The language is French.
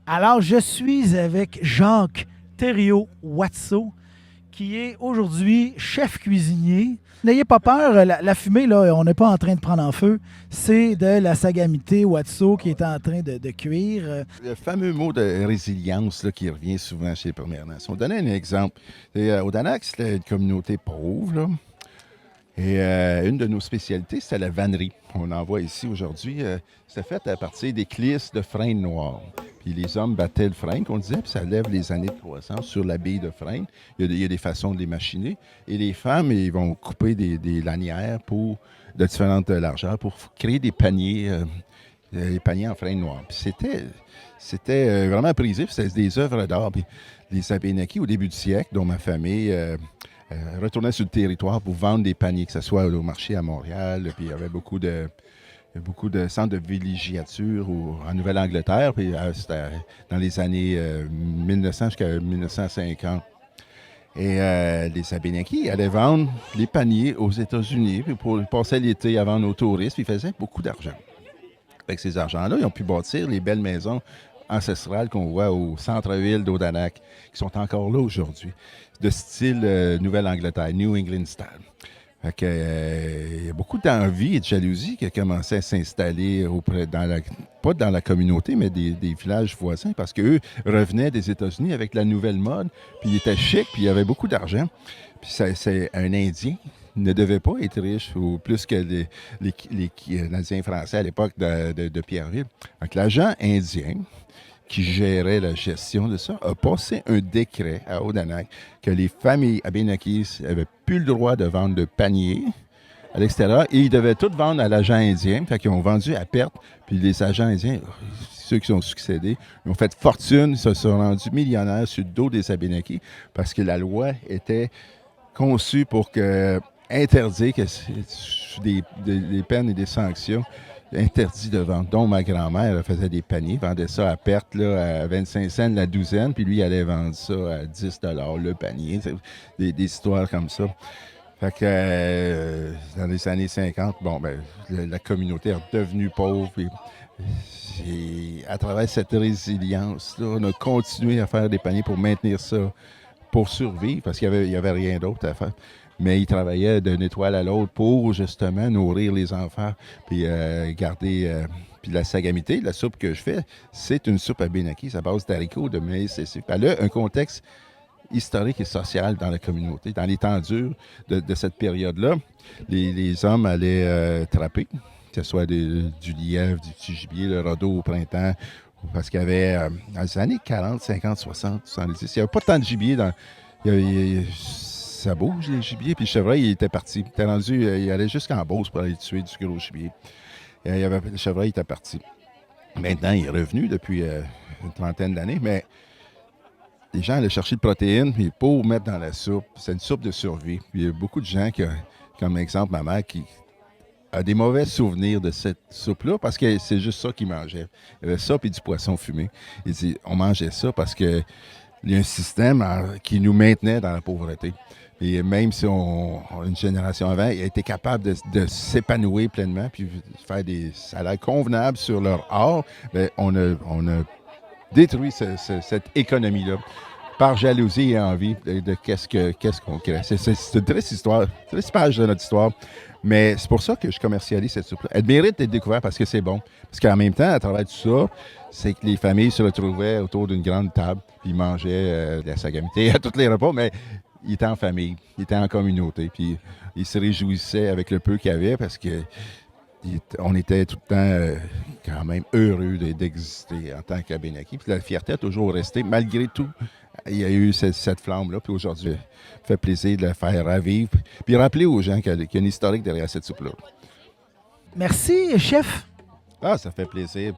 Alors, je suis avec Jacques Thériault-Watso, qui est aujourd'hui chef cuisinier. N'ayez pas peur, la fumée, là, on n'est pas en train de prendre en feu. C'est de la sagamité Watso qui est en train de cuire. Le fameux mot de résilience là, qui revient souvent chez les Premières Nations. On donnait un exemple. Au Danak, c'était une communauté pauvre. Là. Et une de nos spécialités, c'était la vannerie. On en voit ici aujourd'hui. C'était fait à partir des clisses de frêne noire. Puis les hommes battaient le frêne, qu'on disait, puis ça lève les années de croissance sur la bille de frêne. Il y a des façons de les machiner. Et les femmes, ils vont couper des lanières de différentes largeurs pour créer des paniers, les paniers en frêne noire. Puis c'était vraiment prisé, puis c'était des œuvres d'art. Puis les Abénakis, au début du siècle, dont ma famille retournait sur le territoire pour vendre des paniers, que ce soit au marché à Montréal, puis il y avait beaucoup de centres de villégiature en Nouvelle-Angleterre, puis c'était dans les années 1900 jusqu'à 1950. Et les Abénakis allaient vendre les paniers aux États-Unis, puis pour passer l'été à vendre aux touristes, puis ils faisaient beaucoup d'argent. Avec ces argents-là, ils ont pu bâtir les belles maisons ancestrales qu'on voit au centre-ville d'Odanak, qui sont encore là aujourd'hui, de style Nouvelle-Angleterre, New England style. Fait que, il y a beaucoup d'envie et de jalousie qui a commencé à s'installer pas dans la communauté, mais des villages voisins, parce qu'eux revenaient des États-Unis avec la nouvelle mode, puis ils étaient chics, puis il y avait beaucoup d'argent. Puis c'est un Indien ne devait pas être riche, ou plus que les Indiens français à l'époque de Pierreville. Donc l'agent indien qui gérait la gestion de ça, a passé un décret à Odanak que les familles Abénakis n'avaient plus le droit de vendre de paniers à l'extérieur et ils devaient tout vendre à l'agent indien. Fait qu'ils ont vendu à perte. Puis les agents indiens, ceux qui ont succédé, ils ont fait fortune, ils se sont rendus millionnaires sur le dos des Abénakis parce que la loi était conçue pour interdire que des peines et des sanctions interdit de vendre. Donc, ma grand-mère elle faisait des paniers, vendait ça à perte là, à 25 cents la douzaine, puis lui, il allait vendre ça à 10 le panier. Des histoires comme ça. Fait que dans les années 50, bon, ben, la communauté est redevenue pauvre. Et à travers cette résilience-là, on a continué à faire des paniers pour maintenir ça, pour survivre, parce qu'il n'y avait rien d'autre à faire. Mais ils travaillaient d'une étoile à l'autre pour justement nourrir les enfants, puis garder. Puis la sagamité, la soupe que je fais, c'est une soupe à Benaki, à base d'haricots, de maïs. Elle a un contexte historique et social dans la communauté. Dans les temps durs de cette période-là, les hommes allaient trapper, que ce soit du lièvre, du petit gibier, le radeau au printemps, parce qu'il y avait, dans les années 40, 50, 60, 70, il n'y avait pas tant de gibier dans. Ça bouge, les gibiers. Puis le chevreuil, il était parti. Il était rendu, il allait jusqu'en Beauce pour aller tuer du gros gibier. Le chevreuil était parti. Maintenant, il est revenu depuis une trentaine d'années, mais les gens allaient chercher de protéines puis pour mettre dans la soupe. C'est une soupe de survie. Puis il y a beaucoup de gens comme exemple ma mère, qui a des mauvais souvenirs de cette soupe-là parce que c'est juste ça qu'ils mangeaient. Il y avait ça puis du poisson fumé. Il dit, on mangeait ça parce que il y a un système qui nous maintenait dans la pauvreté. Et même si une génération avant, ils étaient capables de s'épanouir pleinement puis faire des salaires convenables sur leur art, bien, on a détruit cette économie-là par jalousie et envie de qu'est-ce qu'on crée. C'est une triste histoire, triste page de notre histoire. Mais c'est pour ça que je commercialise cette soupe-là. Elle mérite d'être découverte parce que c'est bon. Parce qu'en même temps, à travers tout ça, c'est que les familles se retrouvaient autour d'une grande table, puis ils mangeaient de la sagamité à tous les repas, mais ils étaient en famille, ils étaient en communauté, puis ils se réjouissaient avec le peu qu'il y avait parce que on était tout le temps quand même heureux d'exister en tant qu'Abénaki. Puis la fierté a toujours resté, malgré tout. Il y a eu cette flamme-là, puis aujourd'hui, ça fait plaisir de la faire revivre. Puis rappeler aux gens qu'il y a une historique derrière cette soupe-là. Merci, chef. Ah, ça fait plaisir.